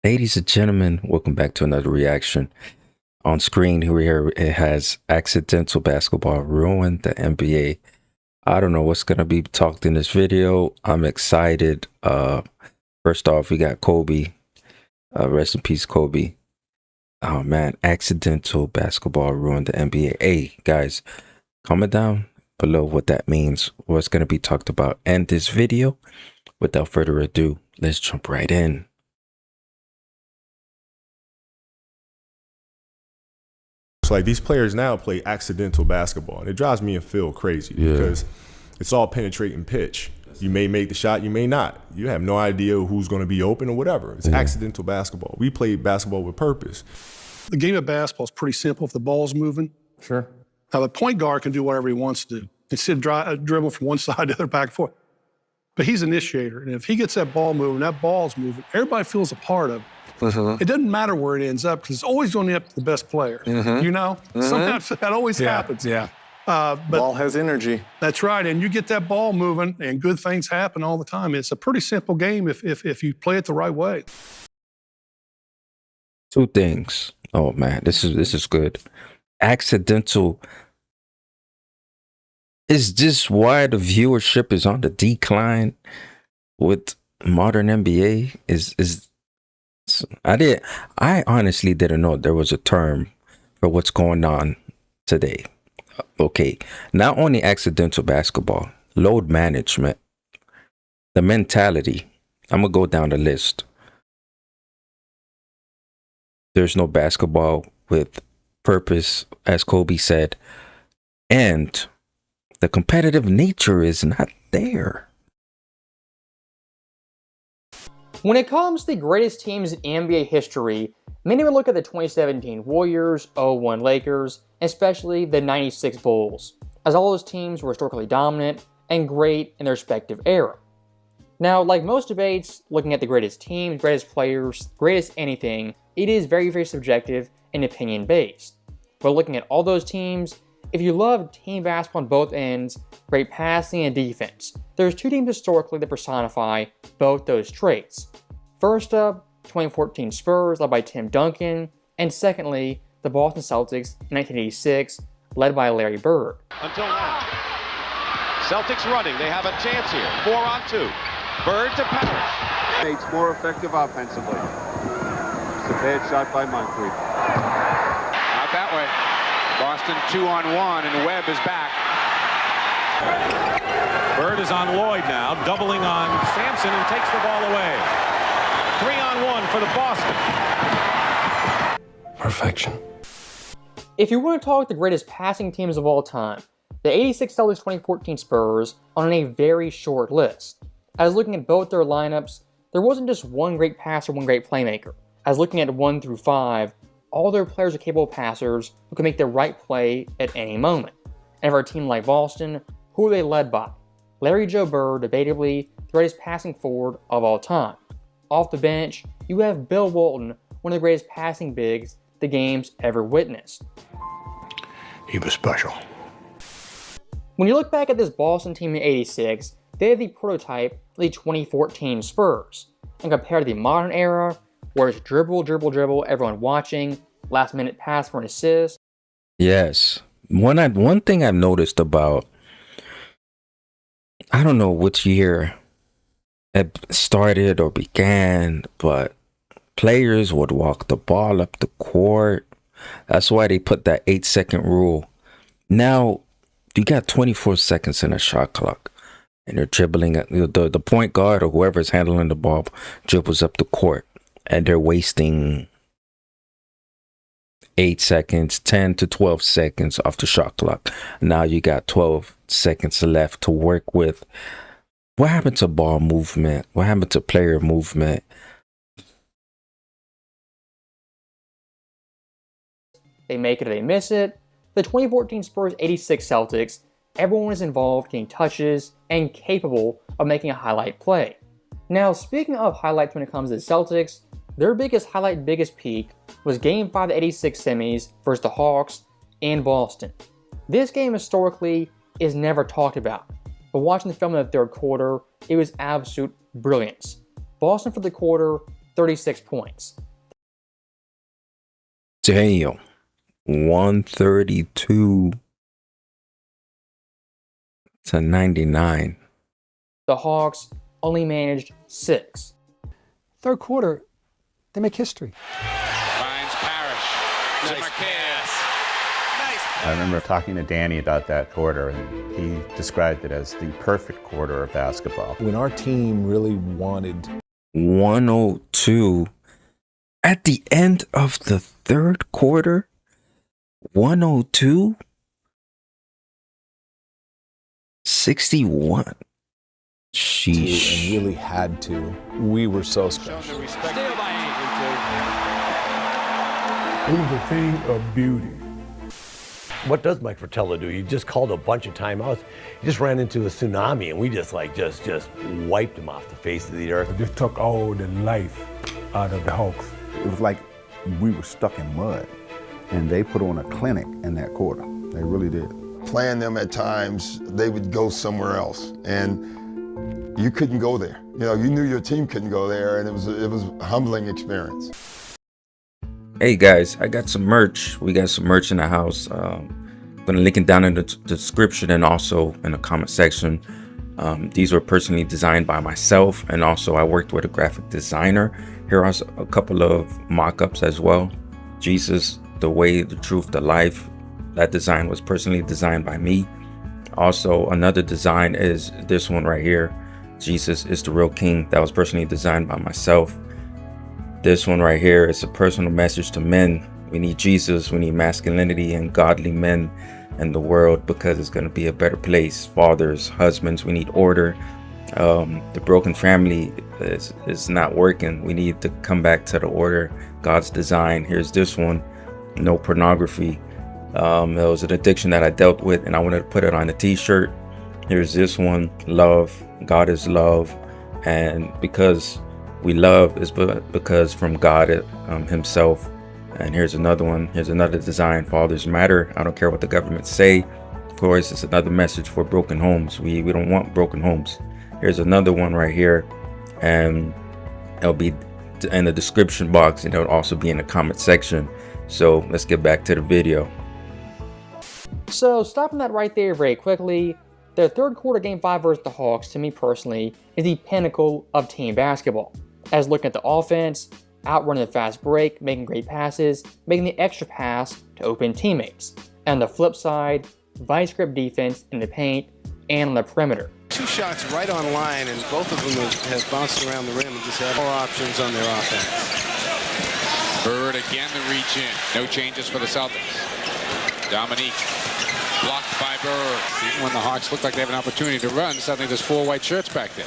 Ladies and gentlemen, welcome back to another reaction. On screen here it has accidental basketball ruined the NBA. I don't know what's gonna be talked in this video. I'm excited. First off, we got Kobe. Rest in peace, Kobe. Oh man, accidental basketball ruined the NBA. Hey guys, comment down below what that means, what's gonna be talked about in this video. Without further ado, let's jump right in. Like these players now play accidental basketball, and it drives me and Phil crazy because it's all penetrating pitch. You may make the shot, you may not. You have no idea who's going to be open or whatever. It's accidental basketball. We play basketball with purpose. The game of basketball is pretty simple if the ball's moving. Sure. Now, the point guard can do whatever he wants to do. Instead of dribble from one side to the other, back and forth. But he's an initiator, and if he gets that ball moving, that ball's moving, everybody feels a part of it. It doesn't matter where it ends up because it's always going to end up to the best player. You know? Sometimes that always happens. But Ball has energy. that's right, and you get that ball moving, and good things happen all the time. It's a pretty simple game if you play it the right way. Two things. Oh man, this is good. Accidental. Is this why the viewership is on the decline with modern NBA? I honestly didn't know there was a term for what's going on today. Okay, not only accidental basketball, load management, the mentality. I'm gonna go down the list. There's no basketball with purpose, as Kobe said, and the competitive nature is not there. When it comes to the greatest teams in NBA history, many would look at the 2017 Warriors, 01 Lakers, and especially the 96 Bulls, as all those teams were historically dominant and great in their respective era. Now, like most debates, looking at the greatest teams, greatest players, greatest anything, it is very, very subjective and opinion-based. But looking at all those teams, if you love team basketball on both ends, great passing and defense, there's two teams historically that personify both those traits. First up, 2014 Spurs, led by Tim Duncan, and secondly, the Boston Celtics in 1986, led by Larry Bird. Until now, Celtics running, they have a chance here, 4-on-2, Bird to Parrish. It's more effective offensively. It's a bad shot by Moncrief. Out that way. Boston 2-on-1, and Webb is back. Bird is on Lloyd now, doubling on Sampson, and takes the ball away. 3-on-1 for the Boston. Perfection. If you want to talk the greatest passing teams of all time, the 86 Celtics 2014 Spurs are on a very short list. As looking at both their lineups, there wasn't just one great passer, one great playmaker. As looking at 1 through 5, all their players are capable passers who can make the right play at any moment. And for a team like Boston, who are they led by? Larry Joe Bird, debatably the greatest passing forward of all time. Off the bench, you have Bill Walton, one of the greatest passing bigs the game's ever witnessed. He was special. When you look back at this Boston team in '86, they have the prototype of the 2014 Spurs. And compared to the modern era, where it's dribble, dribble, dribble, everyone watching, last minute pass for an assist. Yes. One thing I've noticed about, I don't know which year it started or began, but players would walk the ball up the court. That's why they put that 8-second rule. Now, you got 24 seconds in a shot clock, and they're dribbling at the point guard or whoever's handling the ball dribbles up the court, and they're wasting 8 seconds, 10 to 12 seconds off the shot clock. Now you got 12 seconds left to work with. What happened to ball movement? What happened to player movement? They make it or they miss it. The 2014 Spurs 86 Celtics, everyone is involved, getting touches, and capable of making a highlight play. Now, speaking of highlights when it comes to the Celtics, their biggest highlight, biggest peak was Game 5 of the 86 semis versus the Hawks in Boston. This game historically is never talked about, but watching the film in the third quarter, it was absolute brilliance. Boston for the quarter 36 points. Damn. 132 to 99. The Hawks only managed 6. Third quarter, they make history. Finds Parrish. Nice pass. I remember talking to Danny about that quarter, and he described it as the perfect quarter of basketball. When our team really wanted 102 at the end of the third quarter. 102 61. Sheesh. and really had to, we were so special. It was a thing of beauty. What does Mike Fratello do? He just called a bunch of timeouts. He just ran into a tsunami, and we just wiped him off the face of the earth. It just took all the life out of the Hawks. It was like we were stuck in mud, and they put on a clinic in that quarter. They really did. Playing them at times, they would go somewhere else, and you couldn't go there. You know, you knew your team couldn't go there, and it was a humbling experience. Hey guys, I got some merch. We got some merch in the house. I'm gonna link it down in the description and also in the comment section. These were personally designed by myself, and also I worked with a graphic designer. Here are a couple of mock-ups as well. Jesus, the way, the truth, the life. That design was personally designed by me. Also, another design is this one right here. Jesus is the real king. That was personally designed by myself. This one right here is a personal message to men. We need Jesus, we need masculinity and godly men in the world, because it's going to be a better place. Fathers, husbands, we need order. The broken family is not working. We need to come back to the order, God's design. Here's this one, no pornography. It was an addiction that I dealt with, and I wanted to put it on a t-shirt. Here's this one, love, God is love. And because we love is because from God himself. And here's another one. Here's another design. Fathers matter. I don't care what the government say. Of course, it's another message for broken homes. We don't want broken homes. Here's another one right here, and it'll be in the description box, and it'll also be in the comment section. So let's get back to the video. So stopping that right there very quickly, their third quarter game 5 versus the Hawks, to me personally, is the pinnacle of team basketball. As looking at the offense, outrunning the fast break, making great passes, making the extra pass to open teammates. And on the flip side, vice grip defense in the paint and on the perimeter. 2 shots right on line, and both of them have bounced around the rim and just have more options on their offense. Bird again to reach in. No changes for the Celtics. Dominique blocked by Bird. Even when the Hawks look like they have an opportunity to run, suddenly there's 4 white shirts back there.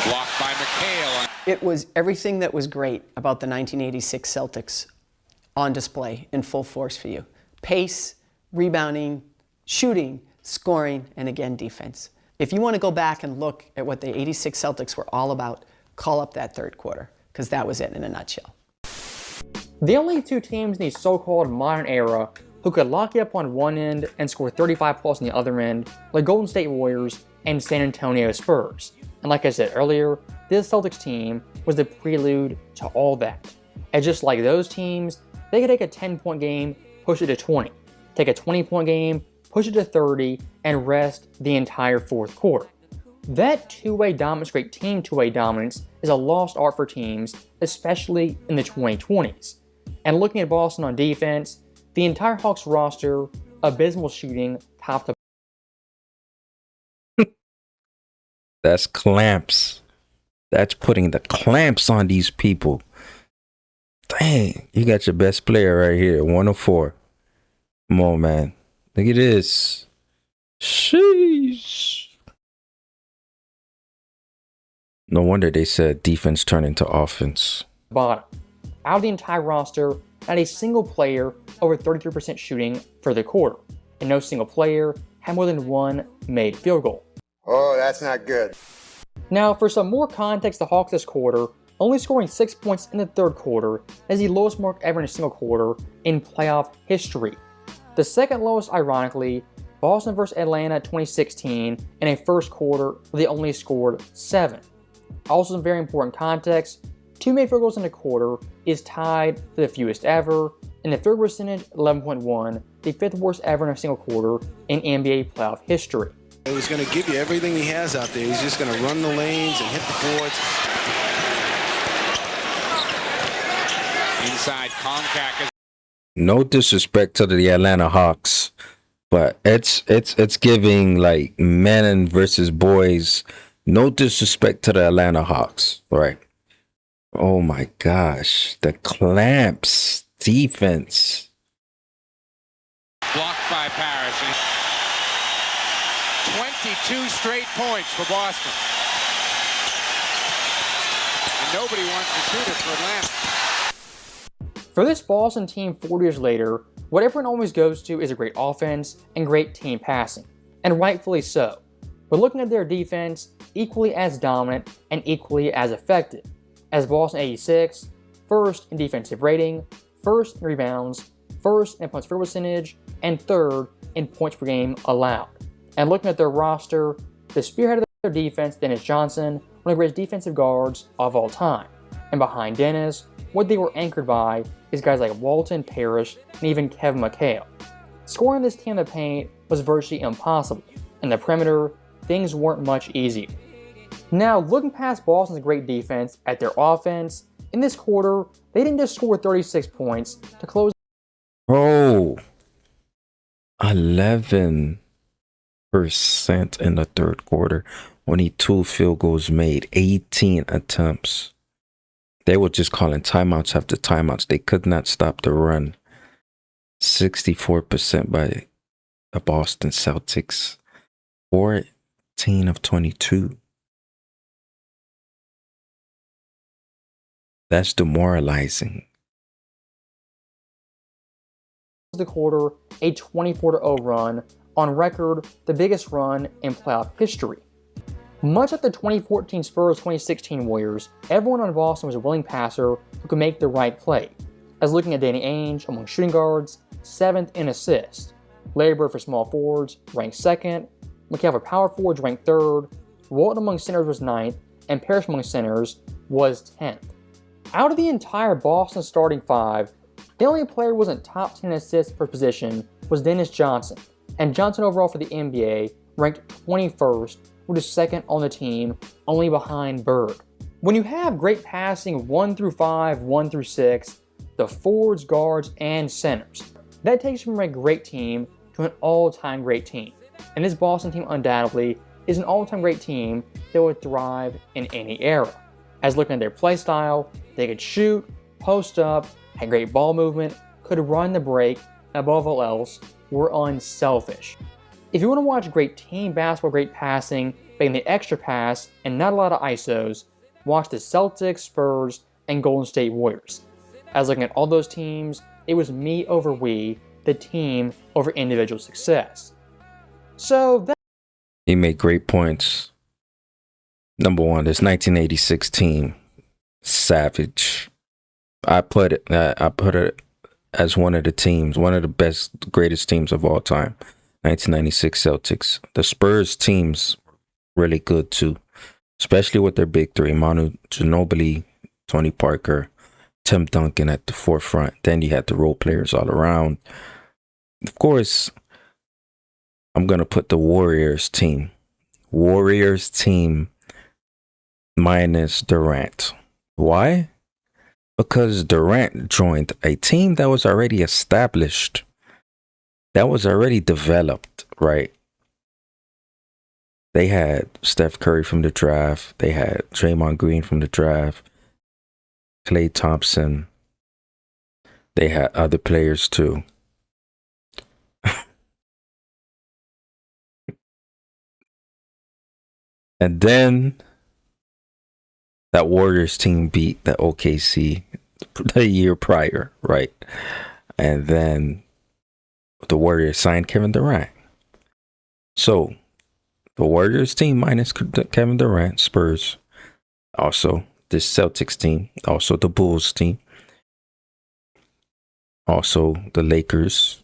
Blocked by McHale. It was everything that was great about the 1986 Celtics on display in full force for you. Pace, rebounding, shooting, scoring, and again, defense. If you want to go back and look at what the 86 Celtics were all about, call up that third quarter, because that was it in a nutshell. The only 2 teams in the so-called modern era who could lock you up on one end and score 35 plus on the other end were the Golden State Warriors and San Antonio Spurs. And like I said earlier, this Celtics team was the prelude to all that. And just like those teams, they could take a 10-point game, push it to 20. Take a 20-point game, push it to 30, and rest the entire fourth quarter. That two-way dominance, great team two-way dominance, is a lost art for teams, especially in the 2020s. And looking at Boston on defense, the entire Hawks roster, abysmal shooting, top to That's clamps. That's putting the clamps on these people. Dang, you got your best player right here, 104. Come on, man. Look at this. Sheesh. No wonder they said defense turned into offense. bottom. Out of the entire roster, not a single player over 33% shooting for the quarter, and no single player had more than 1 made field goal. Oh, that's not good. Now, for some more context, the Hawks this quarter, only scoring 6 points in the third quarter, is the lowest mark ever in a single quarter in playoff history. The second lowest, ironically, Boston vs. Atlanta 2016, in a first quarter where they only scored 7. Also some very important context, 2 made field goals in a quarter is tied for the fewest ever, and the field goal percentage 11.1, the 5th worst ever in a single quarter in NBA playoff history. He was going to give you everything he has out there. He's just going to run the lanes and hit the boards. Inside Konkak. No disrespect to the Atlanta Hawks, but it's giving like men versus boys. No disrespect to the Atlanta Hawks, right? Oh my gosh, the clamps defense. Blocked by Parrish. 22 straight points for Boston. And nobody wants to shoot it for Atlanta. For this Boston team 4 years later, what everyone always goes to is a great offense and great team passing, and rightfully so. But looking at their defense, equally as dominant and equally as effective, as Boston 86, first in defensive rating, first in rebounds, first in points per percentage, and third in points per game allowed. And looking at their roster, the spearhead of their defense, Dennis Johnson, one of the greatest defensive guards of all time. And behind Dennis, what they were anchored by is guys like Walton, Parrish, and even Kevin McHale. Scoring this team in the paint was virtually impossible. In the perimeter, things weren't much easier. Now, looking past Boston's great defense at their offense, in this quarter, they didn't just score 36 points to close. Bro, 11% in the third quarter. Only 2 field goals made, 18 attempts. They were just calling timeouts after timeouts. They could not stop the run. 64% by the Boston Celtics. 14 of 22. That's demoralizing. The quarter, a 24-0 run, on record the biggest run in playoff history. Much like the 2014 Spurs 2016 Warriors, everyone on Boston was a willing passer who could make the right play. As looking at Danny Ainge among shooting guards, 7th in assists. Larry Bird for small forwards, ranked 2nd. McHale for power forwards, ranked 3rd. Walton among centers was 9th, and Parrish among centers was 10th. Out of the entire Boston starting 5, the only player who wasn't top 10 assists per position was Dennis Johnson, and Johnson overall for the NBA ranked 21st, which is 2nd on the team, only behind Bird. When you have great passing 1 through 5, 1 through 6, the forwards, guards, and centers, that takes you from a great team to an all-time great team. And this Boston team undoubtedly is an all-time great team that would thrive in any era. As looking at their play style, they could shoot, post up, had great ball movement, could run the break, and above all else, were unselfish. If you want to watch great team basketball, great passing, making the extra pass, and not a lot of ISOs, watch the Celtics, Spurs, and Golden State Warriors. As looking at all those teams, it was me over we, the team over individual success. So that He made great points. Number one, this 1986 team, savage. I put it as one of the teams, one of the best, greatest teams of all time. 1996 Celtics. The Spurs teams really good too, especially with their big three: Manu Ginobili, Tony Parker, Tim Duncan at the forefront. Then you had the role players all around. Of course, I'm gonna put the Warriors team minus Durant. Why? Because Durant joined a team that was already established, that was already developed, right? They had Steph Curry from the draft. They had Draymond Green from the draft. Klay Thompson. They had other players too. And then that Warriors team beat the OKC the year prior, right? And then the Warriors signed Kevin Durant. So the Warriors team minus Kevin Durant, Spurs. Also this Celtics team. Also the Bulls team. Also the Lakers.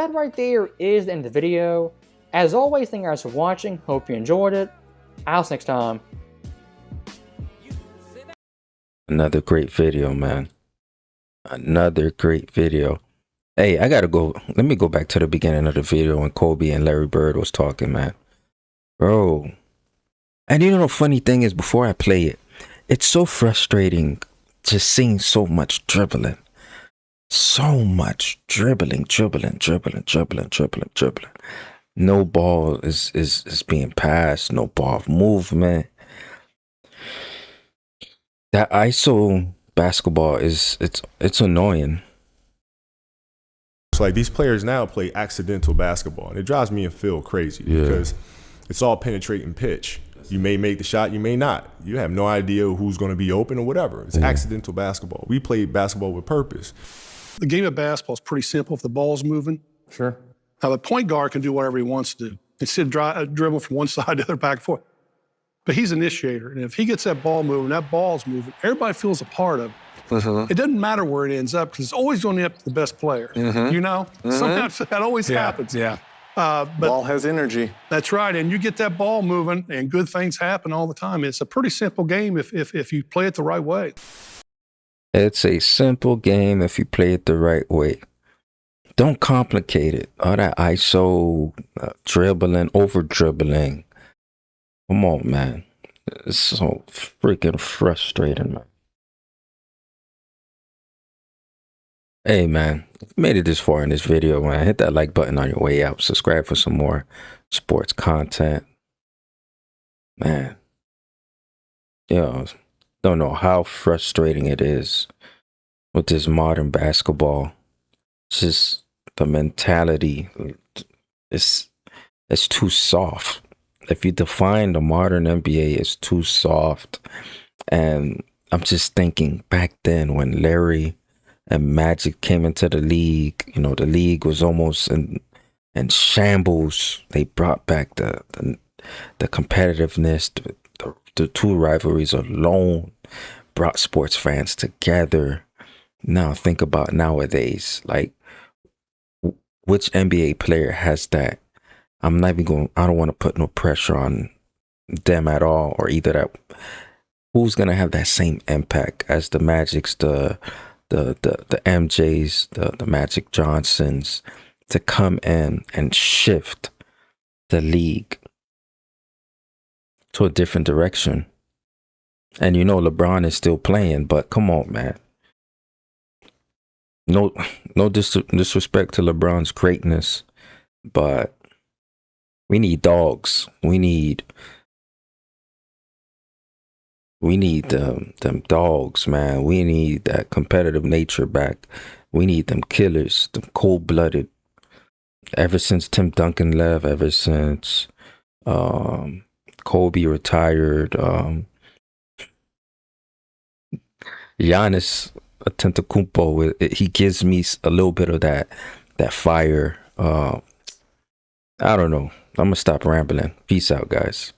That right there is the end of the video. As always, thank you guys for watching. Hope you enjoyed it. I'll see you next time. Another great video, man. Another great video. Hey, I gotta go. Let me go back to the beginning of the video when Kobe and Larry Bird was talking, man. Bro. And you know the funny thing is, before I play it, it's so frustrating just seeing so much dribbling. So much dribbling. No ball is being passed. No ball movement. That ISO basketball it's annoying. It's like these players now play accidental basketball, and it drives me and Phil crazy because it's all penetrating pitch. You may make the shot, you may not. You have no idea who's going to be open or whatever. It's accidental basketball. We play basketball with purpose. The game of basketball is pretty simple if the ball's moving. Sure. Now, the point guard can do whatever he wants to do. Instead of dribble from one side to the other, back and forth. But he's an initiator, and if he gets that ball moving, that ball's moving, everybody feels a part of it. It doesn't matter where it ends up because it's always going to end up to the best player. You know? Sometimes that always happens. But ball has energy. That's right, and you get that ball moving, and good things happen all the time. It's a pretty simple game if you play it the right way. It's a simple game if you play it the right way. Don't complicate it. All that ISO, dribbling, over dribbling. Come on, man. It's so freaking frustrating, man. Hey, man. If you made it this far in this video, man, hit that like button on your way out. Subscribe for some more sports content. Man. Yo, don't know how frustrating it is with this modern basketball. Just the mentality. It's too soft. If you define the modern NBA as too soft, and I'm just thinking back then when Larry and Magic came into the league, you know, the league was almost in shambles. They brought back the competitiveness, the two rivalries alone brought sports fans together. Now think about nowadays, like which NBA player has that? I'm not even going, I don't want to put no pressure on them at all, or either that who's gonna have that same impact as the Magics, the MJs, the Magic Johnsons, to come in and shift the league to a different direction. And you know LeBron is still playing, but come on, man. No disrespect to LeBron's greatness, but we need dogs. We need them dogs, man. We need that competitive nature back. We need them killers, them cold-blooded. Ever since Tim Duncan left, ever since Kobe retired, Giannis Antetokounmpo, he gives me a little bit of that fire. I don't know. I'm gonna stop rambling. Peace out, guys.